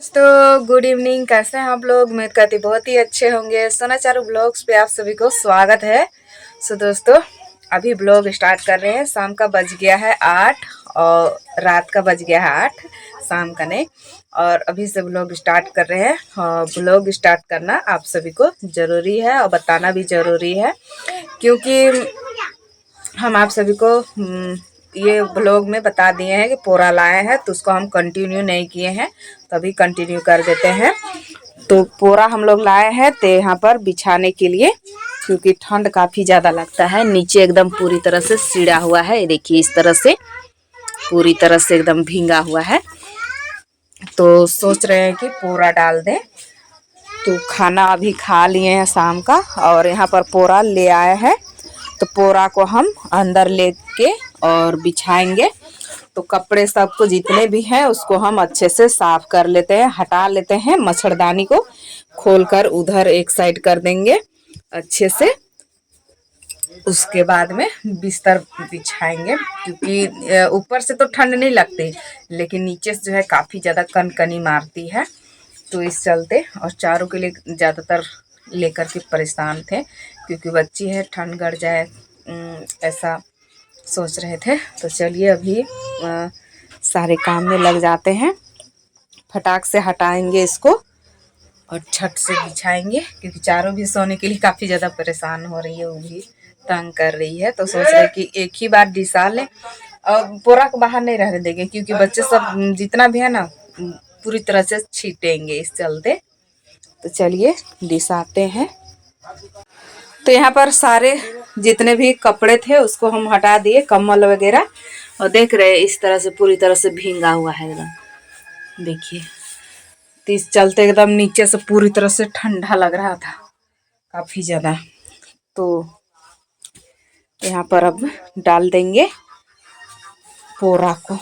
तो good evening. कैसे हैं आप लोग? उम्मीद करती हूँ बहुत ही अच्छे होंगे। सोना चारू ब्लॉग्स पे आप सभी को स्वागत है। दोस्तों अभी ब्लॉग स्टार्ट कर रहे हैं। शाम का बज गया है 8 और रात का बज गया है 8, शाम का नहीं। और अभी से ब्लॉग स्टार्ट कर रहे हैं। ब्लॉग स्टार्ट करना आप सभी को ज़रूरी है और बताना भी ज़रूरी है, क्योंकि हम आप सभी को ये ब्लॉग में बता दिए हैं कि पोरा लाए हैं, तो उसको हम कंटिन्यू नहीं किए हैं, तो अभी कंटिन्यू कर देते हैं। तो पोरा हम लोग लाए हैं तो यहाँ पर बिछाने के लिए, क्योंकि ठंड काफ़ी ज़्यादा लगता है। नीचे एकदम पूरी तरह से सिड़ा हुआ है, ये देखिए इस तरह से पूरी तरह से एकदम भींगा हुआ है। तो सोच रहे हैं कि पोरा डाल दें। तो खाना अभी खा लिए हैं शाम का, और यहाँ पर पोरा ले आए हैं। तो पोरा को हम अंदर लेके और बिछाएंगे। तो कपड़े सबको जितने भी हैं उसको हम अच्छे से साफ कर लेते हैं, हटा लेते हैं। मच्छरदानी को खोलकर उधर एक साइड कर देंगे अच्छे से। उसके बाद में बिस्तर बिछाएंगे, क्योंकि ऊपर से तो ठंड नहीं लगती, लेकिन नीचे से जो है काफ़ी ज़्यादा कनकनी मारती है। तो इस चलते, और चारों के लिए ज़्यादातर लेकर के परेशान थे, क्योंकि बच्ची है, ठंड गड़ जाए ऐसा सोच रहे थे। तो चलिए अभी सारे काम में लग जाते हैं। फटाक से हटाएंगे इसको और छत से बिछाएंगे, क्योंकि चारों भी सोने के लिए काफ़ी ज़्यादा परेशान हो रही है, वो भी तंग कर रही है। तो सोच रहे कि एक ही बार डिसा लें और पोरा को बाहर नहीं रहने देंगे, क्योंकि बच्चे सब जितना भी है ना पूरी तरह से छीटेंगे इस चलते। तो चलिए डिसाते हैं। तो यहाँ पर सारे जितने भी कपड़े थे उसको हम हटा दिए, कम्बल वगैरह। और देख रहे हैं इस तरह से पूरी तरह से भींगा हुआ है एकदम, देखिए। तो इस चलते एकदम नीचे से पूरी तरह से ठंडा लग रहा था काफ़ी ज़्यादा। तो यहाँ पर अब डाल देंगे पोरा को,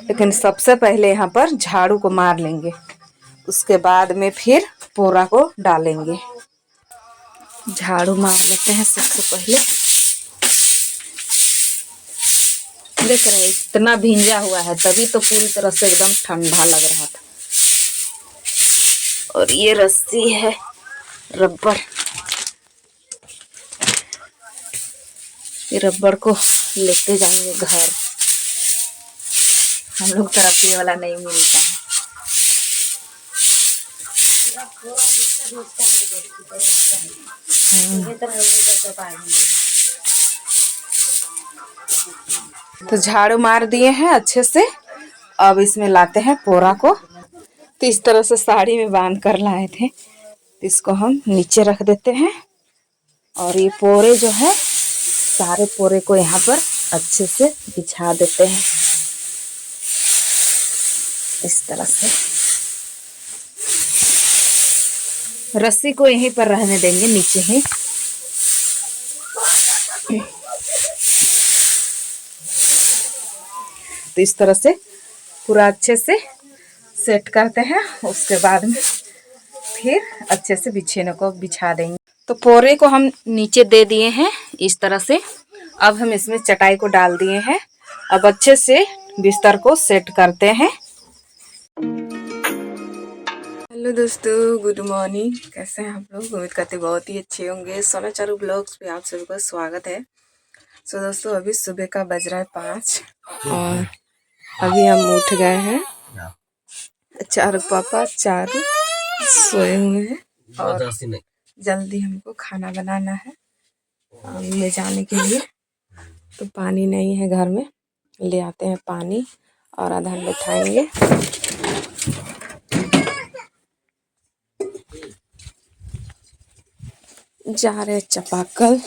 लेकिन सबसे पहले यहाँ पर झाड़ू को मार लेंगे, उसके बाद में फिर पोरा को डालेंगे। झाड़ू मार लेते हैं सबसे पहले। देख रहे हैं इतना भींजा हुआ है, तभी तो पूरी तरह से एकदम ठंडा लग रहा था। और ये रस्सी है रबर, ये रबर को लेते जाएंगे घर। हम लोग तरफ ये वाला नहीं मिलता है। तो झाड़ू मार दिए हैं अच्छे से। अब इसमें लाते हैं पोरा को। तो इस तरह से साड़ी में बांध कर लाए थे, इसको हम नीचे रख देते हैं। और ये पोरे जो है, सारे पोरे को यहाँ पर अच्छे से बिछा देते हैं इस तरह से। रस्सी को यहीं पर रहने देंगे, नीचे ही। तो इस तरह से पूरा अच्छे से सेट करते हैं, उसके बाद में फिर अच्छे से बिछेने को बिछा देंगे। तो पोरे को हम नीचे दे दिए हैं इस तरह से। अब हम इसमें चटाई को डाल दिए हैं। अब अच्छे से बिस्तर को सेट करते हैं। हेलो दोस्तों, गुड मॉर्निंग। कैसे हैं आप लोग? उम्मीद करते बहुत ही अच्छे होंगे। सोना चारू ब्लॉग्स पे आप सभी का स्वागत है। दोस्तों अभी सुबह का बज रहा है 5 और अभी हम उठ गए हैं। चारू पापा चारू सोए हुए हैं और जल्दी हमको खाना बनाना है ले जाने के लिए। तो पानी नहीं है घर में, ले आते हैं पानी और आधा बैठाएंगे। जा रहे चपाकल।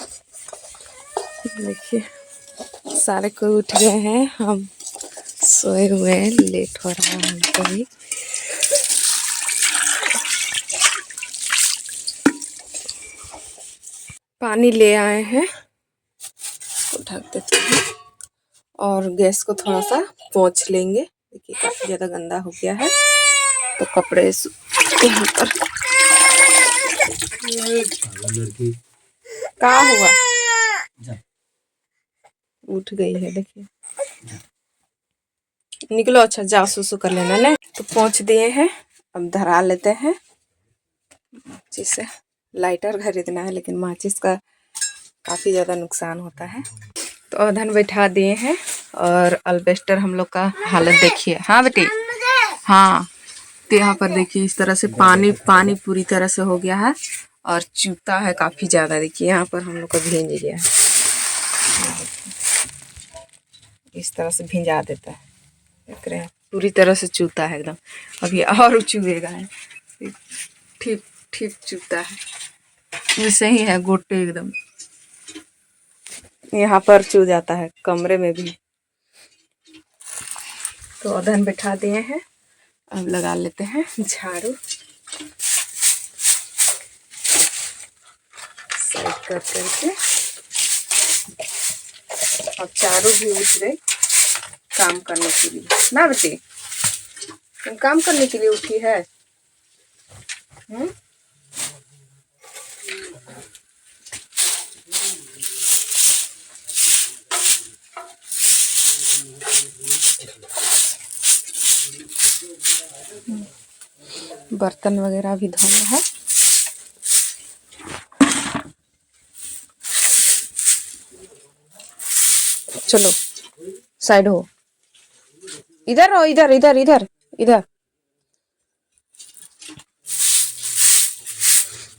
देखिए सारे कोई उठ गए हैं, हम सोए हुए हैं, लेट हो रहा है हमको भी। पानी ले आए हैं, ढक देते हैं और गैस को थोड़ा सा पोंछ लेंगे। देखिए काफ़ी ज़्यादा गंदा हो गया है। तो कपड़े यहाँ पर क्या हुआ, उठ गई है, देखिए। निकलो, अच्छा जाओ सुसु कर लेना ना। तो पोंछ दिए हैं अब धरा लेते हैं। माचिस से लाइटर खरीदना है, लेकिन माचिस का काफ़ी ज़्यादा नुकसान होता है। तो अधन बैठा दिए हैं और अल्बेस्टर हम लोग का हालत देखिए। हाँ बेटी, हाँ। तो यहाँ पर देखिए इस तरह से पानी पानी पूरी तरह से हो गया है और चूता है काफ़ी ज़्यादा। देखिए यहाँ पर हम लोग का भींज गया है, इस तरह से भिंजा देता है। देख रहे हैं पूरी तरह से चूता है एकदम। अब ये और चुएगा है, ठीक ठीक चूता है, वैसे ही है गोटे एकदम। यहाँ पर चू जाता है, कमरे में भी। तो अधन बैठा दिए हैं, अब लगा लेते हैं झाड़ू। साइड कर करके अब चारू भी उठ गई काम करने के लिए। ना बेटी, तुम काम करने के लिए उठी है? बर्तन वगैरह भी धोना है। चलो साइड हो, इधर हो, इधर इधर इधर इधर।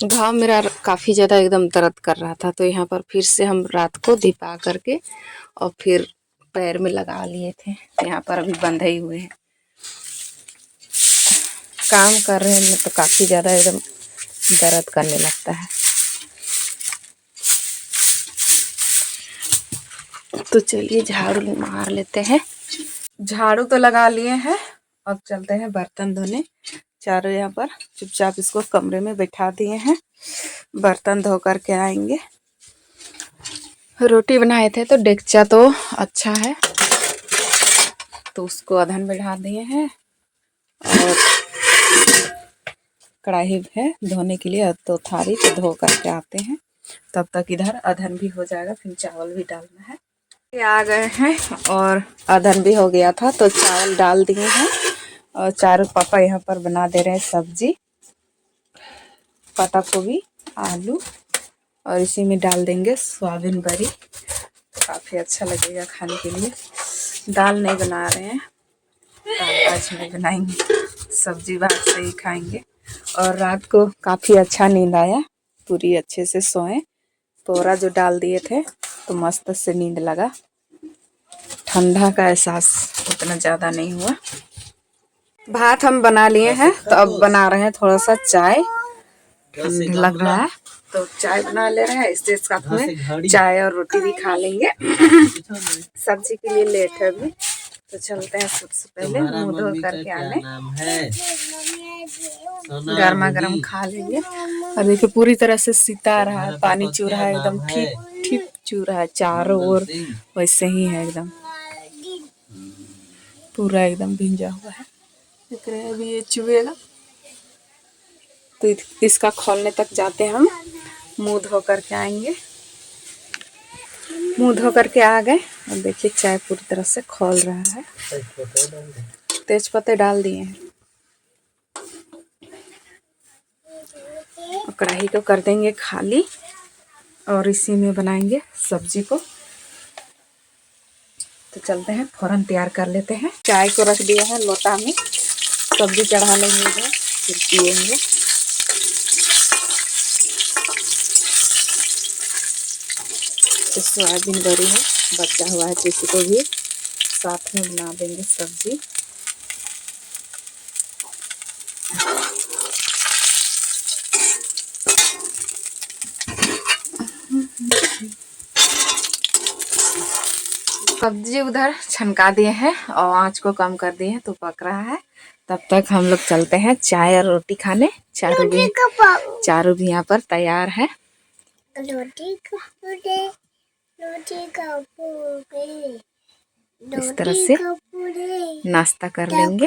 घाव मेरा काफ़ी ज़्यादा एकदम दर्द कर रहा था, तो यहाँ पर फिर से हम रात को दीपा करके और फिर पैर में लगा लिए थे। यहाँ पर अभी बंधे ही हुए हैं। काम कर रहे हैं तो काफ़ी ज़्यादा एकदम दर्द करने लगता है। तो चलिए झाड़ू मार लेते हैं। झाड़ू तो लगा लिए हैं, अब चलते हैं बर्तन धोने। चारों यहाँ पर चुपचाप इसको कमरे में बैठा दिए हैं, बर्तन धो करके आएंगे। रोटी बनाए थे तो डेगचा तो अच्छा है, तो उसको अधन बैठा दिए हैं और कढ़ाई है धोने के लिए। तो थाली तो धो करके आते हैं, तब तक इधर अधन भी हो जाएगा, फिर चावल भी डालना है। ये आ गए हैं और अधन भी हो गया था, तो चावल डाल दिए हैं और चारों पापा यहाँ पर बना दे रहे हैं सब्जी, पत्ता गोभी आलू, और इसी में डाल देंगे सोयाबीन बड़ी। काफ़ी अच्छा लगेगा खाने के लिए। दाल नहीं बना रहे हैं, दाल आज नहीं बनाएंगे, सब्जी भात से ही खाएंगे। और रात को काफ़ी अच्छा नींद आया, पूरी अच्छे से सोए। पोरा जो डाल दिए थे तो मस्त से नींद लगा, ठंडा का एहसास उतना ज़्यादा नहीं हुआ। भात हम बना लिए हैं, तो अब बना रहे हैं थोड़ा सा चाय। ठंड लग रहा है तो चाय बना ले रहे हैं, इससे साथ में चाय और रोटी भी खा लेंगे। सब्जी के लिए लेट है अभी, तो चलते हैं। सबसे पहले मुंह धो करके आने, गर्मा गर्म खा लेंगे। और देखिए पूरी तरह से सिता रहा है, पानी चू रहा है एकदम, ठीक ठीक चू रहा है चारों ओर, वैसे ही है एकदम, पूरा एकदम भिंजा हुआ है। देख रहे हैं अभी ये चुएगा, तो इसका खोलने तक जाते हैं हम। मुंह धो करके आएंगे। मुंह धो करके आ गए और देखिए चाय पूरी तरह से खोल रहा है। तेज पत्ते डाल दिए हैं और कढ़ाई को कर देंगे खाली और इसी में बनाएंगे सब्जी को। तो चलते हैं, फौरन तैयार कर लेते हैं। चाय को रख दिया है लोटा में, सब्जी चढ़ा लेंगे इधर, फिर पिएंगे। तो सोयाबीन बड़ी है, बचा हुआ है, तो इसी को भी साथ में बना देंगे सब्जी। सब्जी उधर छनका दिए हैं और आंच को कम कर दिए हैं, तो पक रहा है। तब तक हम लोग चलते हैं चाय और रोटी खाने। चारू भी यहाँ पर तैयार है। इस तरह से नाश्ता कर लेंगे।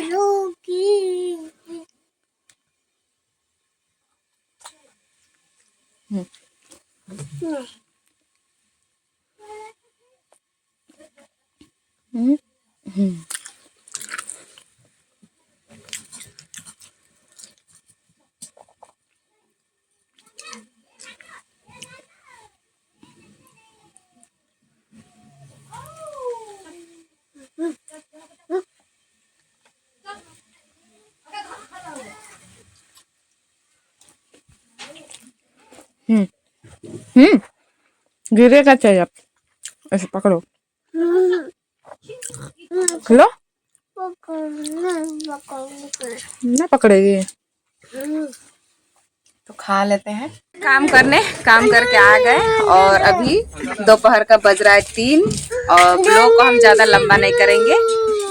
गिरेगा चाहिए आप ऐसे पकड़ो। लो ना पकड़ेगी तो खा लेते हैं। काम करके आ गए और अभी दोपहर का बज रहा है 3 और ब्लॉग को हम ज्यादा लंबा नहीं करेंगे,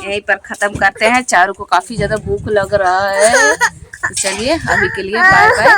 यहीं पर खत्म करते हैं। चारू को काफी ज्यादा भूख लग रहा है, तो चलिए अभी के लिए बाय बाय।